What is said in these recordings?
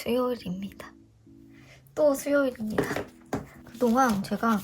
수요일입니다. 또 수요일입니다. 그동안 제가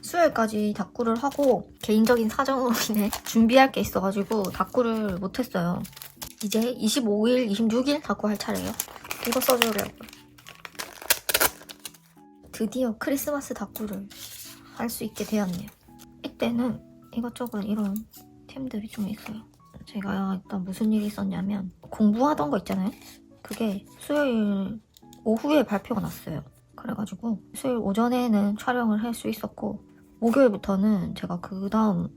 수요일까지 다꾸를 하고 개인적인 사정으로 인해 준비할 게 있어가지고 다꾸를 못했어요. 이제 25일, 26일 다꾸 할 차례예요. 이거 써주려고요. 드디어 크리스마스 다꾸를 할 수 있게 되었네요. 이때는 이것저것 이런 템들이 좀 있어요. 제가 일단 무슨 일이 있었냐면 공부하던 거 있잖아요. 그게 수요일 오후에 발표가 났어요. 그래가지고 수요일 오전에는 촬영을 할 수 있었고 목요일부터는 제가 그 다음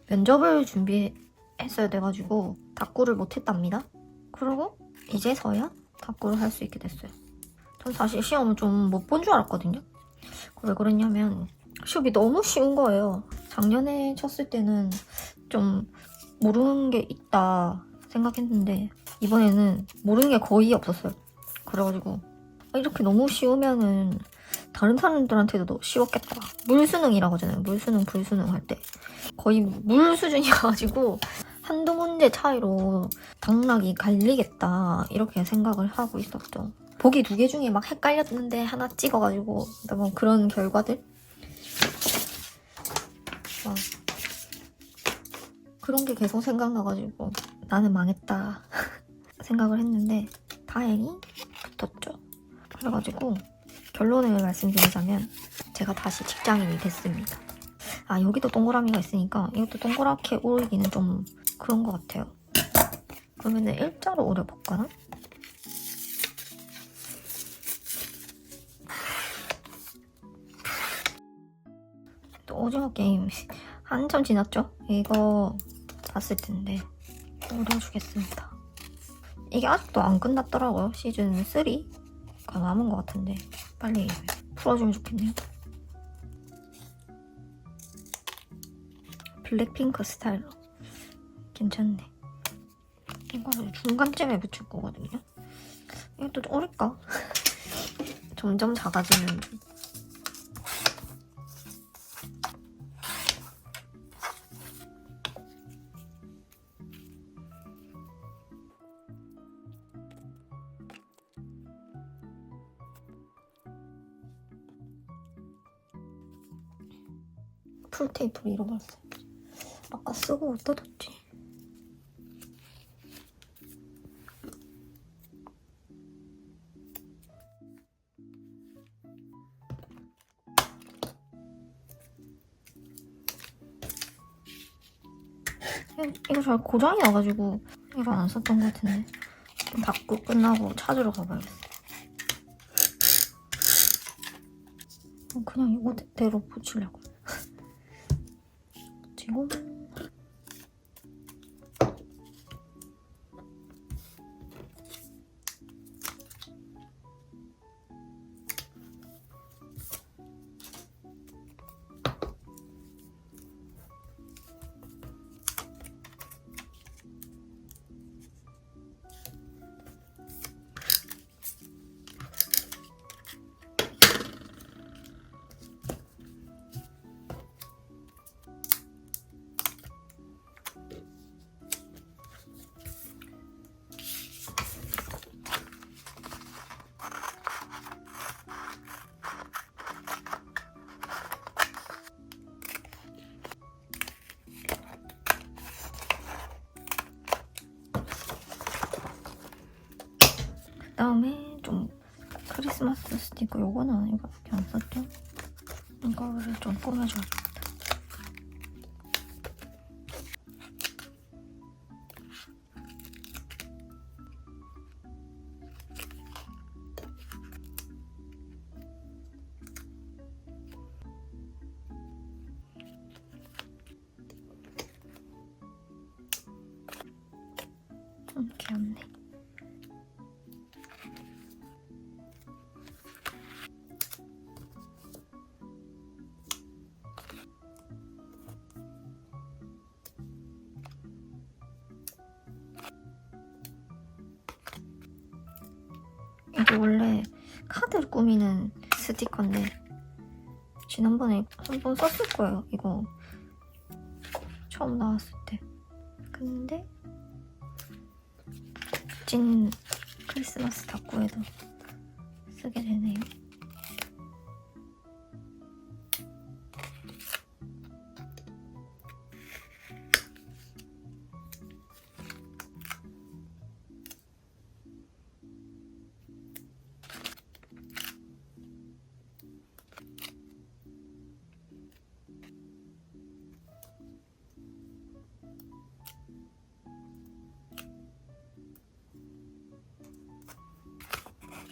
면접을 준비했어야 돼가지고 다꾸를 못했답니다. 그리고 이제서야 다꾸를 할 수 있게 됐어요. 전 사실 시험을 좀 못 본 줄 알았거든요. 왜 그랬냐면 시험이 너무 쉬운 거예요. 작년에 쳤을 때는 좀 모르는 게 있다 생각했는데 이번에는 모르는 게 거의 없었어요. 그래가지고 이렇게 너무 쉬우면은 다른 사람들한테도 쉬웠겠다. 물수능이라고 하잖아요. 물수능, 불수능 할 때 거의 물 수준이어가지고 한두 문제 차이로 당락이 갈리겠다 이렇게 생각을 하고 있었죠. 보기 2개 중에 막 헷갈렸는데 하나 찍어가지고 뭐 그런 결과들 막 그런 게 계속 생각나가지고 나는 망했다 생각을 했는데 다행히 붙었죠. 그래가지고 결론을 말씀드리자면 제가 다시 직장인이 됐습니다. 아, 여기도 동그라미가 있으니까 이것도 동그랗게 오르기는 좀 그런 것 같아요. 그러면은 일자로 오려볼까나? 또 오징어 게임 한참 지났죠? 이거 봤을 텐데 오려주겠습니다. 이게 아직도 안 끝났더라고요. 시즌 3가 남은 것 같은데 빨리 풀어주면 좋겠네요. 블랙핑크 스타일로 괜찮네. 이거를 중간쯤에 붙일 거거든요. 이것도 좀 어릴까? 점점 작아지는 중. 풀테이프를 잃어버렸어요. 아까 쓰고 어디다 뒀지? 이거 잘 고장이 나가지고 이거 안 썼던 것 같은데 좀 받고 끝나고 찾으러 가봐야겠어. 그냥 이거대로 붙이려고. 지금 그다음에 좀 크리스마스 스티커 요거는 이거밖에 안 썼죠? 이거를 좀 꾸며줘야겠다. 좀 귀엽네. 이게 원래 카드를 꾸미는 스티커인데 지난번에 한번 썼을 거예요. 이거 처음 나왔을 때. 근데 찐 크리스마스 다꾸에도 쓰게 되네요.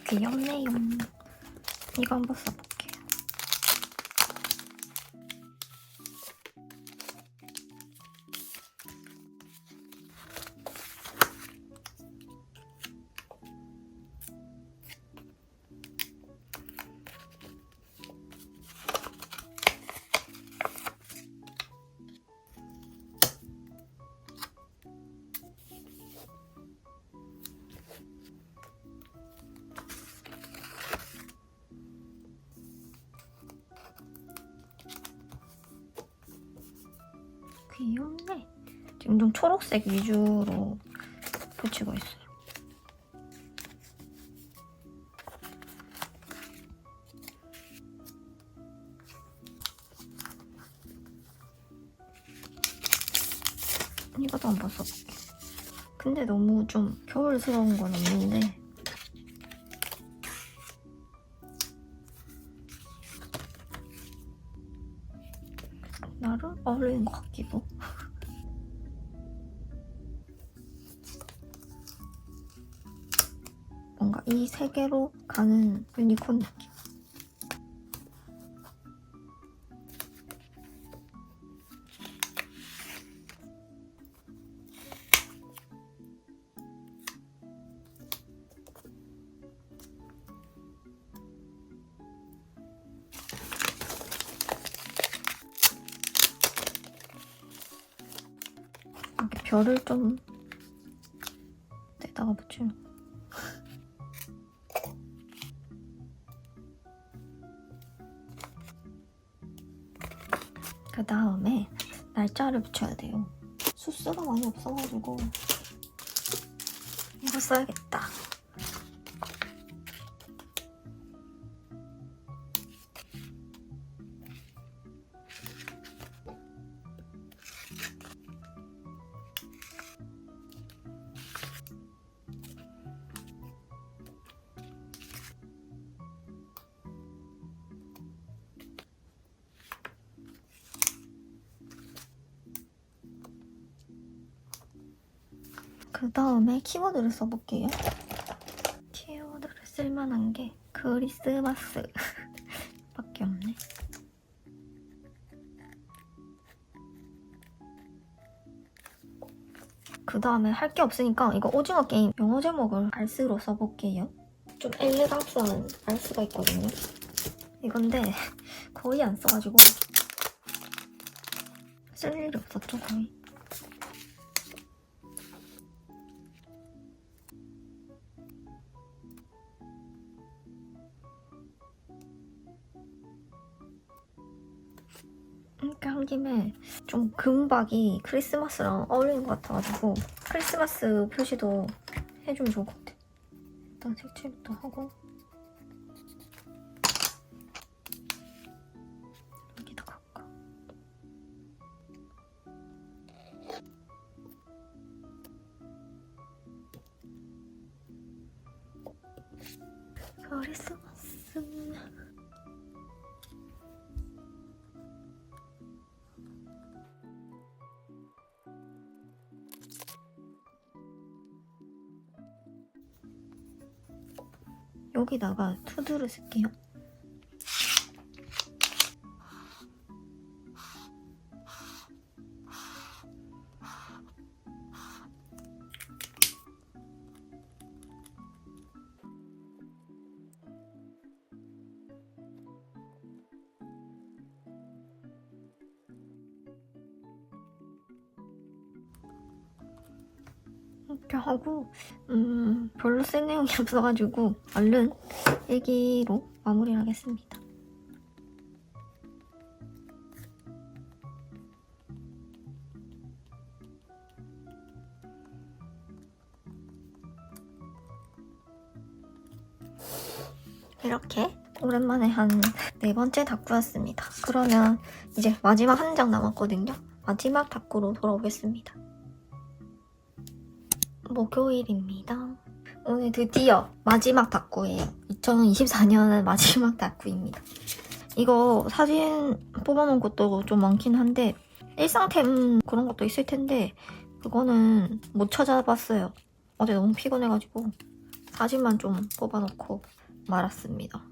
귀엽네요. 이거 한번 써볼게요. 귀엽네. 지금 좀 초록색 위주로 붙이고 있어요. 이것도 한번 써볼게요. 근데 너무 좀 겨울스러운 건 없는데 나름 어울리는 것 같기도. 뭔가 이 세 개로 가는 유니콘 느낌. 이렇게 별을 좀 떼다가 붙이면 그 다음에 날짜를 붙여야 돼요. 수스가 많이 없어가지고 이거 써야겠다. 그 다음에 키워드를 써볼게요. 키워드를 쓸만한 게 크리스마스 밖에 없네. 그 다음에 할 게 없으니까 이거 오징어 게임 영어 제목을 알스로 써볼게요. 좀 엘레강스한 알스가 있거든요. 이건데 거의 안 써가지고 쓸 일이 없었죠, 거의. 이렇게 한 김에 좀 금박이 크리스마스랑 어울리는 것 같아가지고 크리스마스 표시도 해주면 좋을 것 같아. 일단 색칠부터 하고 여기다 갈까? 크리스마스. 여기다가 투두를 쓸게요. 이렇게 하고 별로 쓸 내용이 없어가지고 얼른 일기로 마무리를 하겠습니다. 이렇게 오랜만에 한 4번째 다꾸였습니다. 그러면 이제 마지막 한 장 남았거든요. 마지막 다꾸로 돌아오겠습니다. 목요일입니다. 오늘 드디어 마지막 다꾸예요. 2024년 마지막 다꾸입니다. 이거 사진 뽑아놓은 것도 좀 많긴 한데 일상템 그런 것도 있을 텐데 그거는 못 찾아봤어요. 어제 너무 피곤해가지고 사진만 좀 뽑아놓고 말았습니다.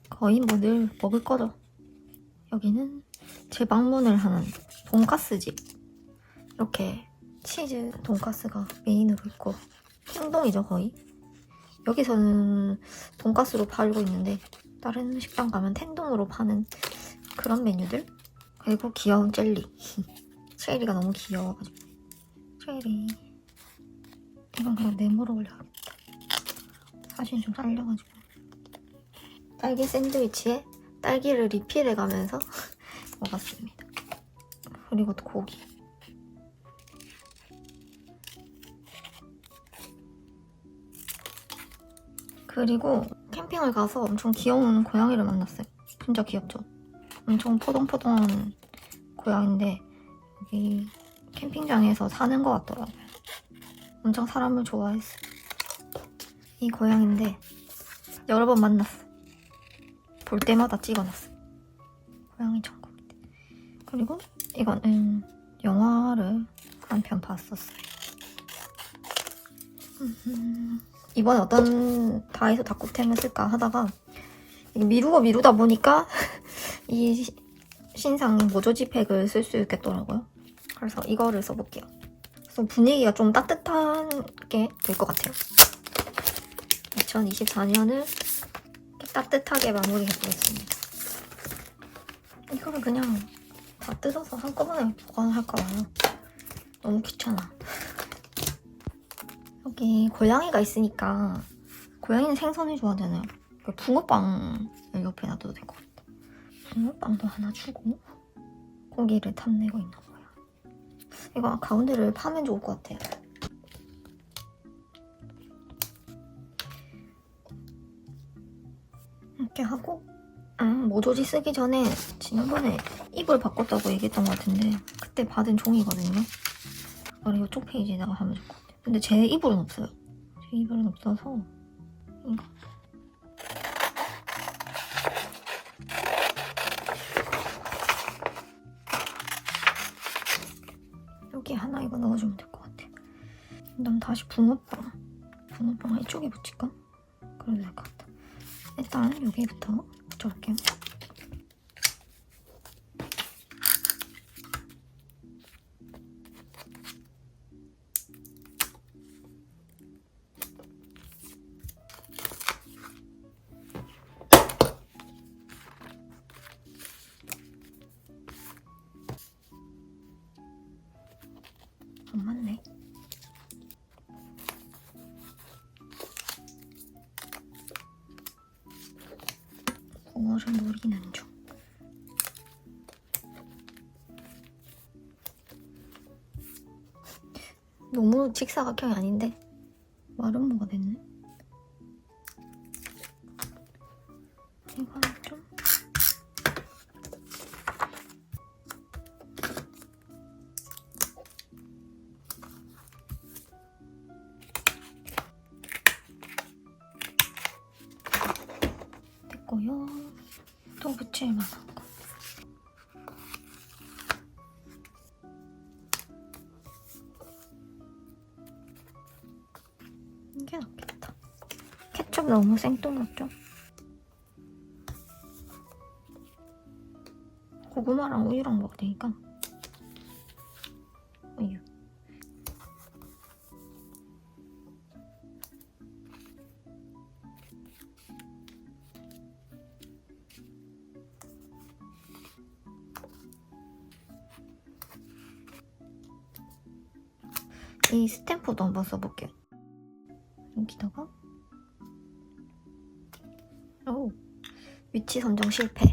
거의 뭐 늘 먹을 거죠. 여기는 재방문을 하는 돈가스집. 이렇게 치즈 돈가스가 메인으로 있고 행동이죠 거의. 여기서는 돈가스로 팔고 있는데 다른 식당 가면 텐동으로 파는 그런 메뉴들. 그리고 귀여운 젤리. 체리가 너무 귀여워가지고. 체리. 이건 그냥 메모로 올려야겠다. 사진 좀 살려가지고. 딸기 샌드위치에 딸기를 리필해가면서 먹었습니다. 그리고 또 고기. 그리고 캠핑을 가서 엄청 귀여운 고양이를 만났어요. 진짜 귀엽죠? 엄청 포동포동한 고양인데 여기 캠핑장에서 사는 것 같더라고요. 엄청 사람을 좋아했어요. 이 고양인데 여러 번 만났어. 볼 때마다 찍어놨어. 고양이 천국. 그리고 이거는 영화를 한 편 봤었어요. 이번에 어떤 다이소 다꾸템을 쓸까 하다가 미루다 보니까 이 신상인 모조지 팩을 쓸 수 있겠더라고요. 그래서 이거를 써볼게요. 그래서 분위기가 좀 따뜻하게 될 것 같아요. 2024년을 따뜻하게 마무리해보겠습니다. 이거를 그냥 다 뜯어서 한꺼번에 보관할까봐요. 너무 귀찮아. 여기 고양이가 있으니까 고양이는 생선을 좋아하잖아요. 붕어빵을 옆에 놔둬도 될 것 같아. 붕어빵도 하나 주고 고기를 탐내고 있는 거야. 이거 가운데를 파면 좋을 것 같아요. 이렇게 하고 모조지 쓰기 전에 지난번에 이불 바꿨다고 얘기했던 것 같은데 그때 받은 종이거든요. 그리고 이쪽 페이지에다가 하면 좋을 것 같아요. 근데 제 이불은 없어요. 제 이불은 없어서 이거 여기 하나 이거 넣어주면 될 것 같아. 그다음 다시 붕어빵을 이쪽에 붙일까? 그래도 될 것 같아. 일단 여기부터 붙여볼게요. 안 맞네. 붕어를 노리는 중. 너무 직사각형이 아닌데 마른 뭐가 됐네. 이거는 좀 됐고요. 또 붙일 만한 거. 이게 낫겠다. 케첩 너무 생뚱맞죠? 고구마랑 우유랑 먹어도 되니까 우유. 이 스탬프도 한번 써볼게요. 여기다가 오 위치 선정 실패.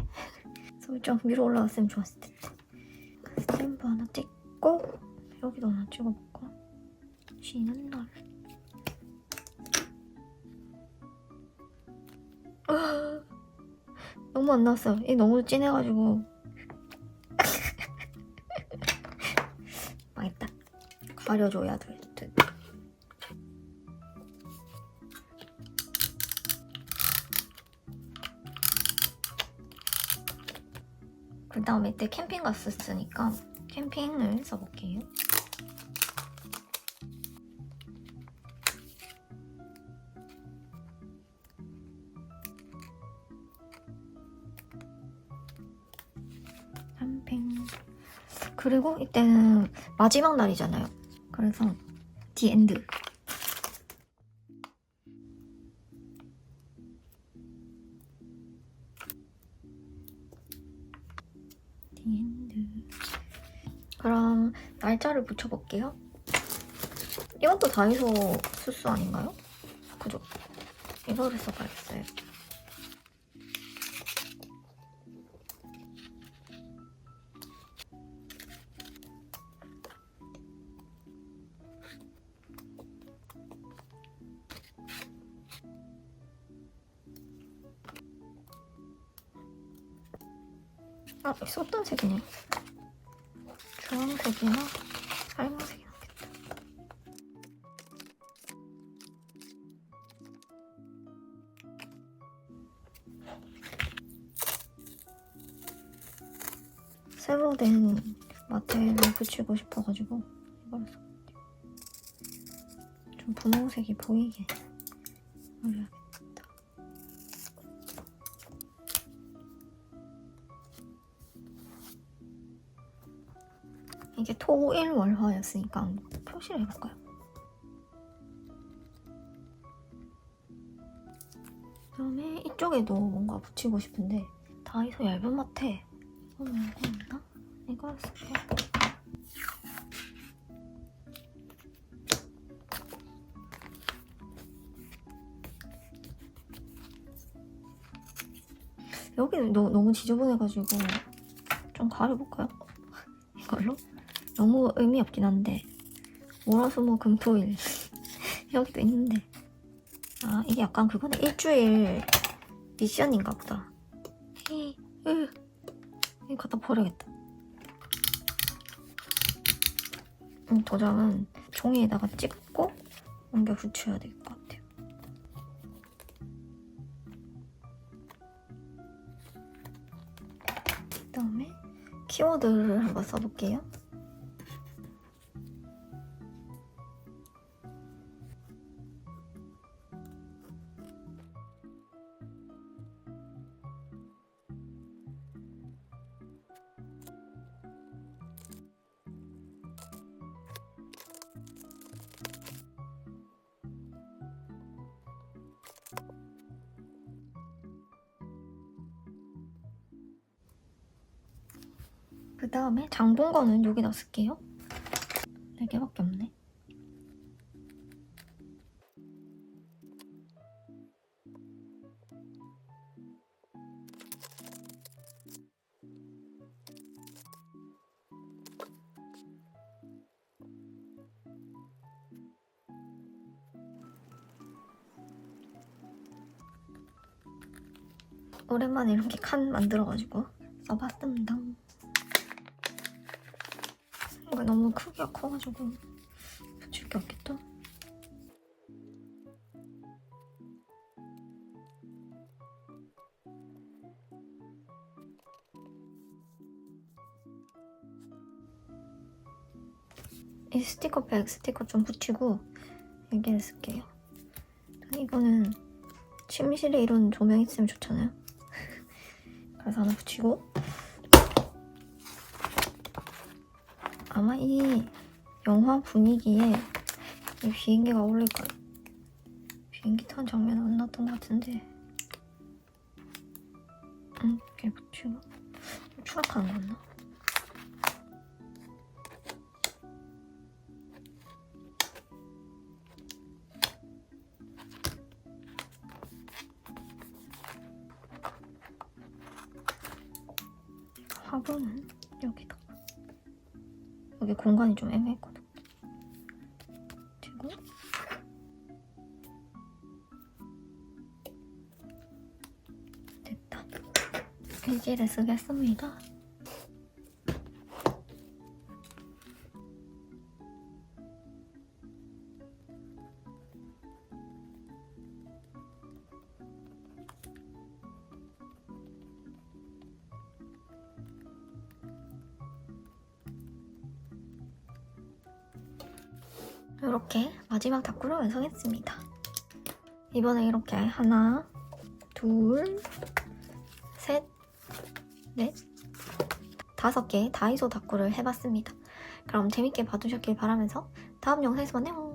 설정 위로 올라왔으면 좋았을 텐데. 스탬프 하나 찍고 여기도 하나 찍어볼까? 쉬는 날. 너무 안 나왔어요. 이 너무 진해가지고. 망했다. 가려줘야 될 듯. 그 다음에 이때 캠핑 갔었으니까 캠핑을 써볼게요. 캠핑. 그리고 이때는 마지막 날이잖아요. 그래서 디 엔드. 디 엔드. 그럼 날짜를 붙여볼게요. 이것도 다이소 수수 아닌가요? 그죠? 이거를 써봐야겠어요. 아, 썼던 색이네. 주황색이나 빨간색이 나겠다. 새로 된 마테를 붙이고 싶어가지고 이걸 썼는데 좀 분홍색이 보이게 올려야겠다. 이게 토일월화였으니까 표시를 해볼까요? 그다음에 이쪽에도 뭔가 붙이고 싶은데 다이소 얇은 마테 이거 말고 있나? 이거 쓸게요. 여기는 너무 지저분해가지고 좀 가려볼까요? 이걸로? 너무 의미 없긴 한데 월화수목 금토일 여기도 있는데 아 이게 약간 그거네. 일주일 미션인가 보다. 이거 갖다 버려야겠다. 도장은 종이에다가 찍고 옮겨 붙여야 될 것 같아요. 그 다음에 키워드를 한번 써볼게요. 그 다음에 장 본 거는 여기다 쓸게요. 4개밖에 없네. 오랜만에 이렇게 칸 만들어가지고 써봤습니다. 이거 너무 크기가 커가지고 붙일 게 없겠다. 이 스티커백 스티커 좀 붙이고 여기에 쓸게요. 이거는 침실에 이런 조명 있으면 좋잖아요. 그래서 하나 붙이고 아마 이 영화 분위기에 이 비행기가 어울릴 거예요. 비행기 타는 장면 안 나왔던 것 같은데 이렇게 붙이고 추락하는 거였나? 화분은 여기다. 여기 공간이 좀 애매했거든. 그리고 됐다. 일지를 쓰겠습니다. 이렇게 마지막 다꾸를 완성했습니다. 이번에 이렇게 하나, 둘, 셋, 넷, 5개 다이소 다꾸를 해봤습니다. 그럼 재밌게 봐주셨길 바라면서 다음 영상에서 만나요.